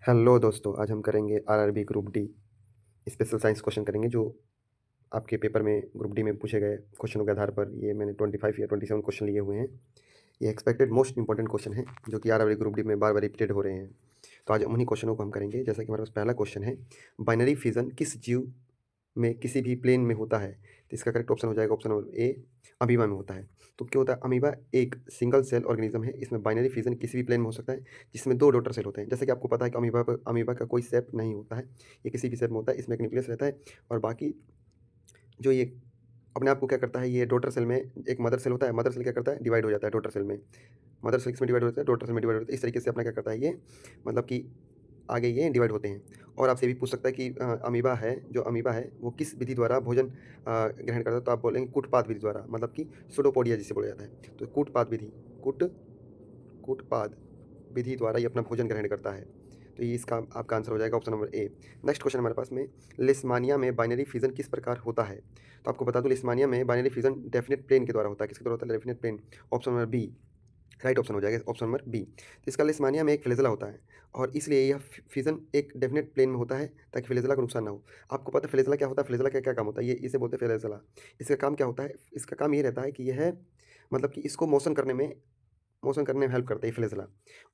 Hello दोस्तों, आज हम करेंगे RRB group D special science question करेंगे जो आपके पेपर में ग्रुप डी में पूछे गए क्वेश्चनों के आधार पर। ये मैंने 25 या 27 क्वेश्चन लिए हुए हैं। ये एक्सपेक्टेड मोस्ट इंपॉर्टेंट क्वेश्चन है जो कि आरआरबी ग्रुप डी में बार बार रिपीटेड हो रहे हैं। तो आज उन्हीं क्वेश्चनों को हम करेंगे। जैसा कि हमारे पास पहला क्वेश्चन है, बाइनरी फिजन किस जीव में किसी भी प्लेन में होता है? तो इसका करेक्ट ऑप्शन हो जाएगा ऑप्शन नंबर ए, अमीबा में होता है। तो क्या होता है, अमीबा एक सिंगल सेल ऑर्गेनिज्म है। इसमें बाइनरी फिजन किसी भी प्लेन में हो सकता है जिसमें दो डॉटर सेल होते हैं। जैसे कि आपको पता है कि अमीबा का कोई शेप नहीं होता है, ये किसी भी शेप में होता है। इसमें एक न्यूक्लियस रहता है और बाकी जो ये अपने आप को क्या करता है, ये डॉटर सेल में एक मदर सेल होता है। मदर सेल क्या करता है, डिवाइड हो जाता है डॉटर सेल में। मदर सेल किसमें डिवाइड होता है, डॉटर सेल में डिवाइड होता है। इस तरीके से अपना क्या करता है ये, मतलब कि आगे ये डिवाइड होते हैं। और आपसे भी पूछ सकता है कि अमीबा है वो किस विधि द्वारा भोजन ग्रहण करता है? तो आप बोलेंगे कूटपाद विधि द्वारा, मतलब कि सूडोपोडिया जिसे बोला जाता है। तो कूटपाद विधि द्वारा ये अपना भोजन ग्रहण करता है। तो ये इसका आपका आंसर हो जाएगा option number A. Next question हमारे पास में, लिस्मानिया में बाइनरी फिजन किस प्रकार होता है? तो आपको बता दूं, लिस्मानिया में बाइनरी फिजन डेफिनेट प्लेन के द्वारा होता है। किसके द्वारा होता है? Definite plane. Option number B right option हो जाएगा, ऑप्शन नंबर बी। तो इसका लिस्मानिया में एक फ्लैजेला होता है और इसलिए यह फिजन एक डेफिनेट प्लेन में होता है ताकि फ्लैजेला को नुकसान ना हो। आपको पता है फ्लैजेला क्या होता है? फ्लैजेला का क्या काम होता है? ये इसे बोलते हैं फ्लैजेला। इसका काम क्या होता है? इसका काम ये रहता है कि यह, मतलब कि इसको मोशन करने में हेल्प करता है ये फ्लैजेला।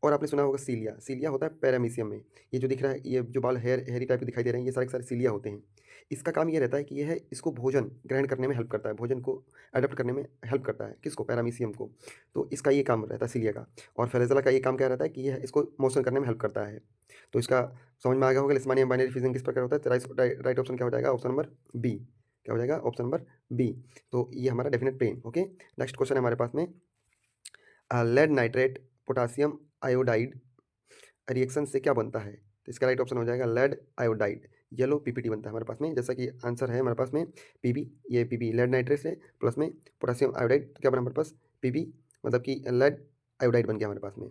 और आपने सुना होगा सीलिया। सीलिया होता है पैरामीशियम में। ये जो दिख रहा है, ये जो बाल हेरी टाइप के दिखाई दे रहे हैं, ये सारे के सारे सीलिया होते हैं। इसका काम ये रहता है कि यह इसको भोजन ग्रहण करने में हेल्प करता है, भोजन को अडॉप्ट करने में हेल्प करता है। किसको? पैरामीशियम को। तो इसका ये काम रहता है सीलिया का। और फ्लैजेला का ये काम क्या रहता है कि यह इसको मोशन करने में हेल्प करता है। तो इसका समझ में आ गया होगा लिस्मानिया बाइनरी फिजन किस प्रकार होता है। राइट ऑप्शन क्या हो जाएगा? Option number B. क्या हो जाएगा? Option number B. तो ये हमारा definite plane. Okay, next question है हमारे पास में, lead nitrate potassium iodide reaction से क्या बनता है? तो इसका राइट ऑप्शन हो जाएगा लेड आयोडाइड, येलो पीपीटी बनता है हमारे पास में। जैसा कि आंसर है हमारे पास में पीबी, ये पीबी लेड नाइट्रेट से प्लस में पोटासियम आयोडाइड, तो क्या बना हमारे पास? पीबी, मतलब कि लेड आयोडाइड बन गया हमारे पास में।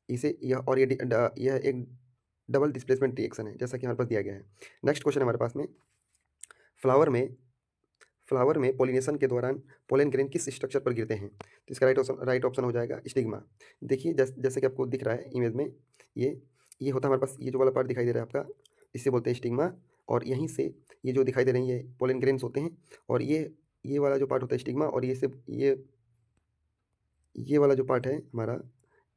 इसे यह और यह एक डबल डिस्प्लेसमेंट रिएक्शन है जैसा कि हमारे पास दिया गया है। नेक्स्ट क्वेश्चन हमारे पास में, फ्लावर में फ्लावर में पोलिनेशन के दौरान पोलन ग्रेन किस स्ट्रक्चर पर गिरते हैं? तो इसका राइट ऑप्शन हो जाएगा स्टिग्मा। देखिए जैसे कि आपको दिख रहा है इमेज में, ये होता है हमारे पास, ये जो वाला पार्ट दिखाई दे रहा है आपका, इसे बोलते हैं स्टिग्मा। और यहीं से ये जो दिखाई दे रही है ये पोलन ग्रेन्स होते हैं। और ये वाला जो पार्ट होता है स्टिग्मा, और ये वाला जो पार्ट है हमारा,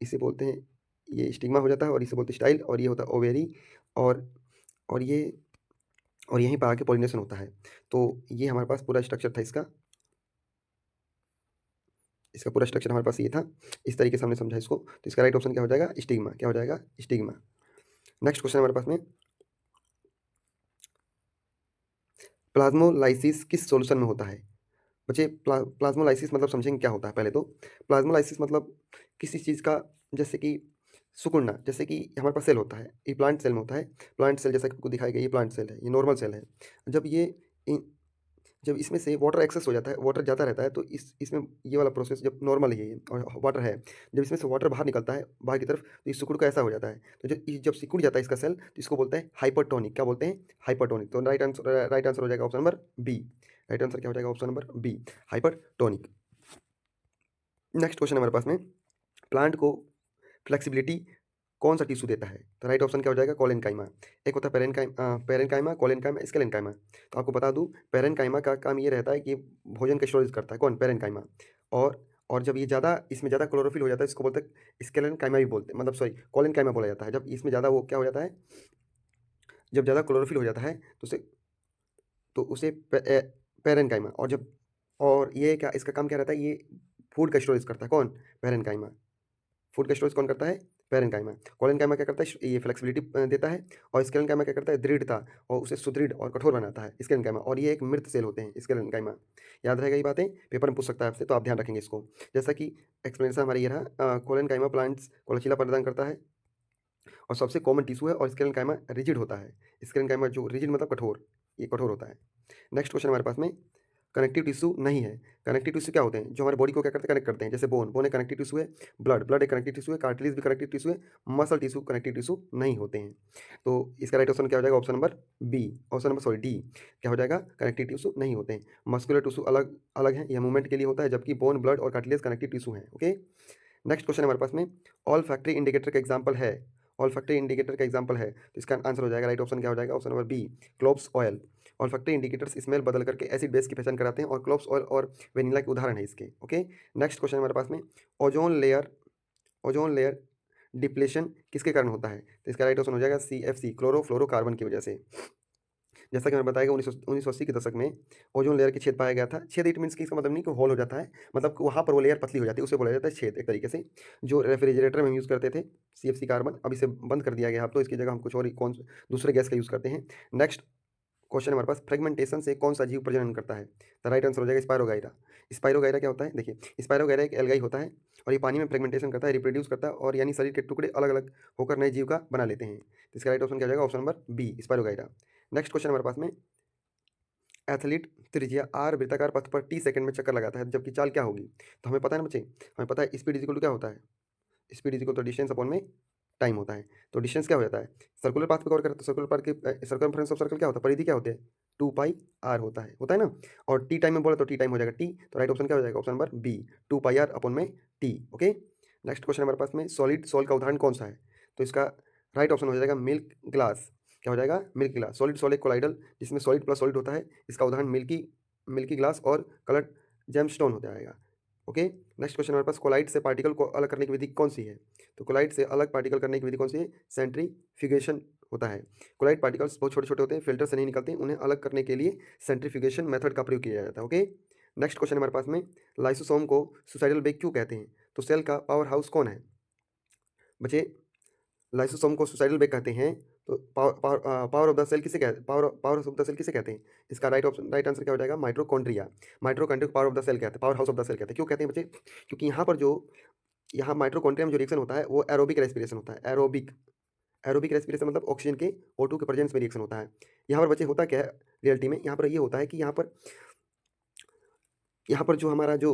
इसे बोलते हैं, ये स्टिग्मा हो जाता है और इसे बोलते हैं स्टाइल। और ये होता है ओवेरी। और और ये और यहीं पर आके पॉलिनेशन होता है। तो ये हमारे पास पूरा स्ट्रक्चर था इसका पूरा स्ट्रक्चर हमारे पास ये था। इस तरीके से हमने समझा इसको। तो इसका राइट ऑप्शन क्या हो जाएगा? स्टिग्मा। क्या हो जाएगा? स्टिग्मा। नेक्स्ट क्वेश्चन हमारे पास में, प्लाज्मोलाइसिस किस सॉल्यूशन में होता है? बच्चे प्लाज्मोलाइसिस मतलब समझेंगे क्या होता है पहले तो। प्लाज्मोलाइसिस मतलब किसी चीज़ का, जैसे कि सिकुड़ना। जैसे कि हमारे पास सेल होता है, ये प्लांट सेल में होता है। प्लांट सेल जैसा कि आपको दिखाई गया, ये प्लांट सेल है, ये नॉर्मल सेल है। जब ये जब इसमें से वाटर एक्सेस हो जाता है, वाटर जाता रहता है, तो इसमें ये वाला प्रोसेस जब नॉर्मल है ये और वाटर है, जब इसमें से वाटर बाहर निकलता है बाहर की तरफ, तो इस सिकुड़ का ऐसा हो जाता है। तो जब सिकुड़ जाता है इसका सेल, तो इसको बोलते हैं हाइपरटोनिक। क्या बोलते हैं? हाइपरटोनिक। तो राइट आंसर हो जाएगा option number B. Right answer क्या हो जाएगा? Option number B, hypertonic. Next question हमारे पास में, प्लांट को फ्लेक्सिबिलिटी कौन सा टिश्यू देता है? तो राइट ऑप्शन क्या हो जाएगा? कोलेनकाइमा। एक होता है पेरेनकाइमा, कोलेनकाइमा, स्केलेनकाइमा। तो आपको बता दूं, पेरेनकाइमा का काम ये रहता है कि भोजन का स्टोरेज करता है। कौन? पेरेनकाइमा। और जब ये इसमें ज़्यादा क्लोरोफिल हो जाता है, इसको बोलते हैं स्केलेनकाइमा भी बोलते हैं, मतलब सॉरी कोलेनकाइमा बोला जाता है। जब इसमें ज़्यादा वो क्या हो जाता है, जब ज़्यादा क्लोरोफिल हो जाता है तो उसे पेरेनकाइमा। और ये क्या, इसका काम क्या रहता है? ये फूड का स्टोरेज करता है। कौन? पेरेनकाइमा। फूड का स्टोरेज कौन करता है? पेरेनकाइमा। कोलेनकाइमा क्या करता है? ये फ्लेक्सिबिलिटी देता है। और स्केलेनकाइमा क्या करता है? दृढ़ता और उसे सुदृढ़ और कठोर बनाता है स्केलेनकाइमा। और ये एक मृत सेल होते हैं स्केलेनकाइमा। याद रहेगा ये बातें, पेपर में पूछ सकता है आपसे, तो आप ध्यान रखेंगे इसको। जैसा कि एक्सप्लेनेशन हमारा ये रहा, कोलेनकाइमा प्लांट्स को लचीला प्रदान करता है और सबसे कॉमन टिश्यू है। और स्केलेनकाइमा रिजिड होता है। स्केलेनकाइमा जो रिजिड मतलब कठोर, ये कठोर होता है। नेक्स्ट क्वेश्चन हमारे पास में, कनेक्टिव टिश्यू नहीं है। कनेक्टिव टिश्यू क्या होते हैं? जो हमारे बॉडी को क्या करते हैं? कनेक्ट करते हैं। जैसे बोन एक कनेक्टिव टिश्यू है, ब्लड एक कनेक्टिव टिश्यू है, कार्टिलेज भी कनेक्टिव टिश्यू है, मसल टिश्यू कनेक्टिव टिश्यू नहीं होते हैं। तो इसका राइट ऑप्शन क्या हो जाएगा? Option number B, option number sorry D. क्या हो जाएगा? कनेक्टिव टिश्यू नहीं होते हैं। मस्कुलर टिश्यू अलग अलग है, यह मूवमेंट के लिए होता है, जबकि बोन, ब्लड और कार्टिलेज कनेक्टिव टिश्यू है। ओके, नेक्स्ट क्वेश्चन हमारे पास में, ऑल फैक्ट्री इंडिकेटर का एग्जाम्पल है। ऑल्फैक्टरी इंडिकेटर का एग्जांपल है, तो इसका आंसर हो जाएगा, राइट ऑप्शन क्या हो जाएगा, option number B, cloves oil. Olfactory indicators smell बदल करके एसिड बेस की पहचान कराते हैं और क्लोव्स ऑयल और वेनिला के उदाहरण है इसके। ओके, नेक्स्ट क्वेश्चन हमारे पास में, ओजोन लेयर डिप्लेशन किसके कारण होता है, तो इसका राइट ऑप्शन हो जाएगा CFC, क्लोरोफ्लोरोकार्बन की वजह से। जैसा कि मैंने बताया कि 1980 के दशक में ओजोन लेयर के छेद पाया गया था। छेद इट मीन्स कि इसका मतलब नहीं कि होल हो जाता है, मतलब कि वहाँ पर वो लेयर पतली हो जाती है, उसे बोला जाता है छेद एक तरीके से। जो रेफ्रिजरेटर में हम यूज़ करते थे CFC कार्बन, अब इसे बंद कर दिया गया, अब तो इसकी जगह हम कुछ और कौन दूसरे गैस का यूज़ करते हैं। नेक्स्ट क्वेश्चन हमारे पास, फ्रेगमेंटेशन से कौन सा जीव प्रजनन करता है, तो राइट आंसर हो जाएगा स्पायरोगाइरा। स्पायरोगाइरा क्या होता है, देखिए स्पायरोगाइरा एक एल्गाई होता है और ये पानी में फ्रेगमेंटेशन करता है, रिप्रोड्यूस करता है, और यानी शरीर के टुकड़े अलग अलग होकर नए जीव का बना लेते हैं। तो इसका राइट ऑप्शन क्या हो जाएगा, option number B, spirogyra. Next question हमारे पास में, एथलीट त्रिज्या r वृत्ताकार पथ पर t सेकंड में चक्कर लगाता है, जबकि चाल क्या होगी, तो हमें पता है ना बच्चे, हमें पता है स्पीड इज इक्वल टू क्या होता है, speed is equal to distance upon में टाइम होता है। तो डिस्टेंस क्या हो जाता है, सर्कुलर पाथ पे कवर करते, तो सर्कुलर पाथ के सर्कमफ्रेंस ऑफ सर्कल क्या होता है, परिधि क्या होती है, 2πr होता है ना। और टी टाइम में बोला तो टी टाइम हो जाएगा टी, तो राइट ऑप्शन क्या हो जाएगा, option number B, 2πr upon में टी। ओके, नेक्स्ट क्वेश्चन हमारे पास में, सॉलिड सॉल का उदाहरण कौन सा है, तो इसका राइट ऑप्शन हो जाएगा मिल्क ग्लास। क्या हो जाएगा, मिल्क ग्लास। सॉलिड सॉल एक कोलाइडल जिसमें सॉलिड प्लस सॉलिड होता है, इसका उदाहरण मिल्की ग्लास और कलर्ड जेमस्टोन हो जाएगा। ओके, नेक्स्ट क्वेश्चन हमारे पास, कोलाइड से पार्टिकल को अलग करने की विधि कौन सी है, तो कोलाइड से अलग पार्टिकल करने की विधि कौन सी है, सेंट्रीफ्यूगेशन होता है। कोलाइड पार्टिकल्स बहुत छोटे छोटे होते हैं, फिल्टर से नहीं निकलते, उन्हें अलग करने के लिए सेंट्रीफ्यूगेशन मेथड का प्रयोग किया जाता है। ओके, नेक्स्ट क्वेश्चन हमारे पास में, लाइसोसोम को सुसाइडल बेग क्यों कहते हैं, तो सेल का पावर हाउस कौन है बच्चे, लाइसोसोम को सुसाइडल बेग कहते हैं, तो पावर ऑफ द सेल किसे कहते हैं, पावर ऑफ द सेल किसे कहते हैं, इसका राइट आंसर क्या हो जाएगा, माइटोकॉन्ड्रिया। माइटोकॉन्ड्रिया को पावर ऑफ द सेल कहते हैं, power house of the cell कहते हैं। क्यों कहते हैं बच्चे, क्योंकि यहाँ माइटोकॉन्ड्रिया में जो रिएक्शन होता है वो एरोबिक रेस्पिरेशन होता है। एरोबिक रेस्पिरेशन मतलब ऑक्सीजन के O2 के प्रेजेंस में रिएक्शन होता है। यहाँ पर बच्चे होता क्या है रियलिटी में, यहाँ पर ये होता है कि यहाँ पर जो हमारा जो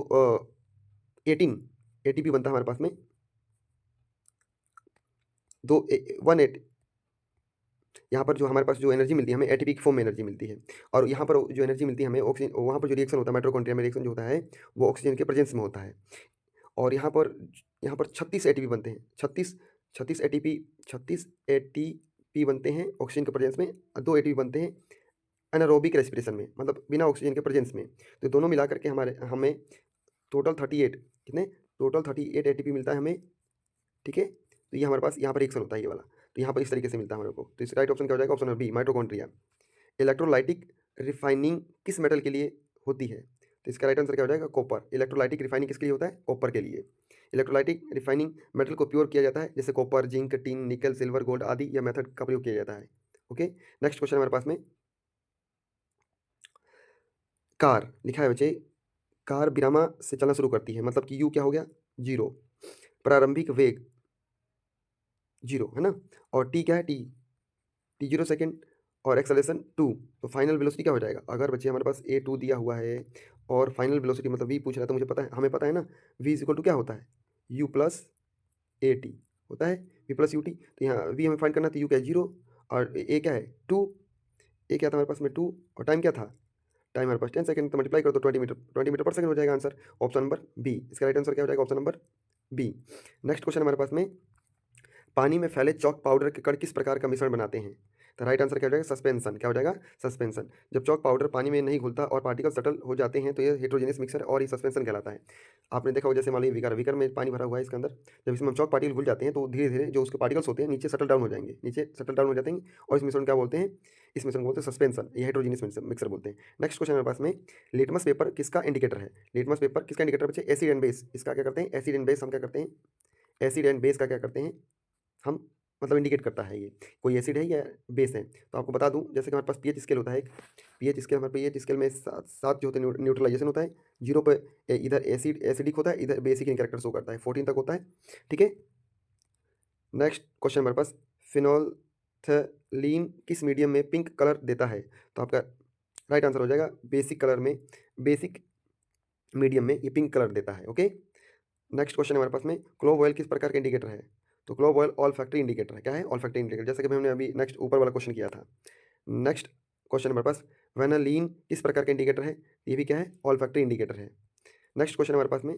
18 ATP बनता है हमारे पास में, दो 1 यहाँ पर जो हमारे पास जो एनर्जी मिलती है हमें ATP की फॉर्म में एनर्जी मिलती है, और यहाँ पर जो एनर्जी मिलती है हमें ऑक्सीजन, वहाँ पर जो रिएक्शन होता है माइटोकॉन्ड्रिया में रिएक्शन जो होता है वो ऑक्सीजन के प्रेजेंस में होता है। और यहाँ पर 36 ATP बनते हैं, 36 ATP बनते हैं ऑक्सीजन के प्रेजेंस में, 2 ATP बनते हैं एनारोबिक रेस्पिरेशन में, मतलब बिना ऑक्सीजन के प्रेजेंस में। तो दोनों मिला करके हमें टोटल 38 कितने, टोटल 38 ATP मिलता है हमें। ठीक है, तो ये हमारे पास यहाँ पर रिएक्शन होता है ये वाला, तो यहाँ पर इस तरीके से मिलता है हमारे को। तो इस राइट ऑप्शन क्या हो जाएगा, option number B, mitochondria. Electrolytic refining किस मेटल के लिए होती है, तो इसका राइट आंसर क्या हो जाएगा, कॉपर। इलेक्ट्रोलाइटिक रिफाइनिंग किसके लिए होता है, कॉपर के लिए। इलेक्ट्रोलाइटिक रिफाइनिंग मेटल को प्योर किया जाता है, जैसे कॉपर, जिंक, टिन, निकल, सिल्वर, गोल्ड आदि या मेथड का प्रयोग किया जाता है। ओके, नेक्स्ट क्वेश्चन हमारे पास में, कार लिखा है बच्चे, कार विरामा से चलना शुरू करती है, मतलब कि यू क्या हो गया, 0, प्रारंभिक वेग 0 है ना, और टी क्या है, टी 0 सेकेंड, और एक्सेलरेशन 2, तो फाइनल वेलोसिटी क्या हो जाएगा। अगर बच्चे हमारे पास A2 दिया हुआ है और फाइनल वेलोसिटी मतलब V पूछ रहा है, तो मुझे पता है, हमें पता है ना V इज इक्वल टू क्या होता है, U प्लस AT होता है, V प्लस UT। तो यहाँ V हमें फाइंड करना, तो U क्या है 0 और A क्या है 2, A क्या था हमारे पास में 2, और टाइम क्या था, टाइम हमारे पास 10 सेकंड, तो मल्टीप्लाई करो तो 20 मीटर पर सेकंड हो जाएगा आंसर, ऑप्शन नंबर बी। इसका राइट आंसर क्या हो जाएगा, option number B. Next question हमारे पास में, पानी में फैले चॉक पाउडर के कण किस प्रकार का मिश्रण बनाते हैं, तो राइट आंसर क्या हो जाएगा, सस्पेंशन। क्या हो जाएगा, सस्पेंशन। जब चॉक पाउडर पानी में नहीं घुलता और पार्टिकल सटल हो जाते हैं तो ये हेट्रोजेनियस मिक्सर और ये सस्पेंशन कहलाता है। आपने देखा होगा, जैसे मान लीजिए विकर में पानी भरा हुआ है, इसके अंदर जब इसमें चॉक पार्टिकल घुल जाते हैं तो धीरे धीरे जो उसके पार्टिकल्स होते हैं नीचे सटल डाउन हो जाएंगे, नीचे सटल डाउन हो जाते हैं, और इस मिश्रण क्या बोलते हैं, इस मिश्रण को बोलते हैं सस्पेंशन, ये हेट्रोजेनियस मिक्सर बोलते हैं। नेक्स्ट क्वेश्चन हमारे पास में, लिटमस पेपर किसका इंडिकेटर है, लिटमस पेपर किसका इंडिकेटर बच्चे, एसिड एंड बेस। इसका क्या करते हैं, एसिड एंड बेस हम क्या करते हैं, एसिड एंड बेस का क्या करते हैं हम, मतलब इंडिकेट करता है ये कोई एसिड है या बेस है। तो आपको बता दूं, जैसे कि हमारे पास पीएच स्केल होता है, एक पीएच स्केल, हमारे पीएच स्केल में सात जो होते हैं न्यूट्रलाइजेशन होता है, 0 पर इधर एसिडिक होता है, इधर बेसिक इन कैरेक्टर शो करता है, 14 तक होता है। ठीक है, नेक्स्ट क्वेश्चन हमारे पास, फिनोल्थलीन किस मीडियम में पिंक कलर देता है, तो आपका राइट आंसर हो जाएगा बेसिक कलर में, बेसिक मीडियम में ये पिंक कलर देता है। ओके, नेक्स्ट क्वेश्चन हमारे पास में, क्लोव ऑयल किस प्रकार का इंडिकेटर है, तो clove oil all factory indicator है। क्या है, ऑल फैक्ट्री इंडिकेटर, जैसे कि हमने अभी नेक्स्ट ऊपर वाला क्वेश्चन किया था। नेक्स्ट क्वेश्चन हमारे पास, वेनालीन किस प्रकार का इंडिकेटर है, ये भी क्या है, ऑल फैक्ट्री इंडिकेटर है। नेक्स्ट क्वेश्चन हमारे पास में,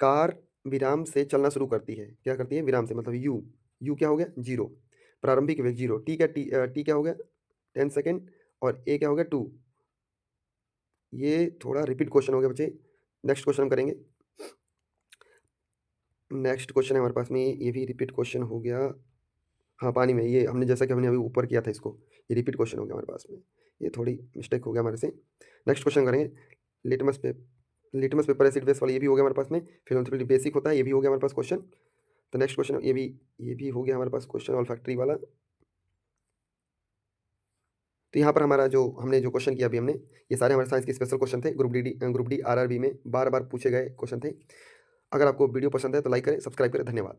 कार विराम से चलना शुरू करती है, क्या करती है? विराम से मतलब यू क्या हो गया? 0 प्रारंभिक वेग 0 टी क्या हो गया? 10 सेकंड और ए क्या हो गया? 2 ये थोड़ा रिपीट क्वेश्चन हो गया बच्चे। नेक्स्ट क्वेश्चन हम करेंगे। नेक्स्ट क्वेश्चन है हमारे पास में ये भी रिपीट क्वेश्चन हो गया। हाँ, पानी में ये हमने जैसा कि हमने अभी ऊपर किया था इसको, ये रिपीट क्वेश्चन हो गया हमारे पास में। ये थोड़ी मिस्टेक हो गया हमारे से। नेक्स्ट क्वेश्चन करेंगे। लिटमस पेपर एसिड बेस वाला ये भी हो गया हमारे पास में। फिलोथेरेपी बेसिक होता है, ये भी हो गया हमारे पास क्वेश्चन। तो नेक्स्ट क्वेश्चन ये भी हो गया हमारे पास क्वेश्चन ऑल्फैक्टरी वाला। तो यहाँ पर हमारा जो हमने जो क्वेश्चन किया अभी हमने, ये सारे हमारे साइंस के स्पेशल क्वेश्चन थे। ग्रुप डी आरआरबी में बार बार पूछे गए क्वेश्चन थे। अगर आपको वीडियो पसंद है तो लाइक करें, सब्सक्राइब करें। धन्यवाद।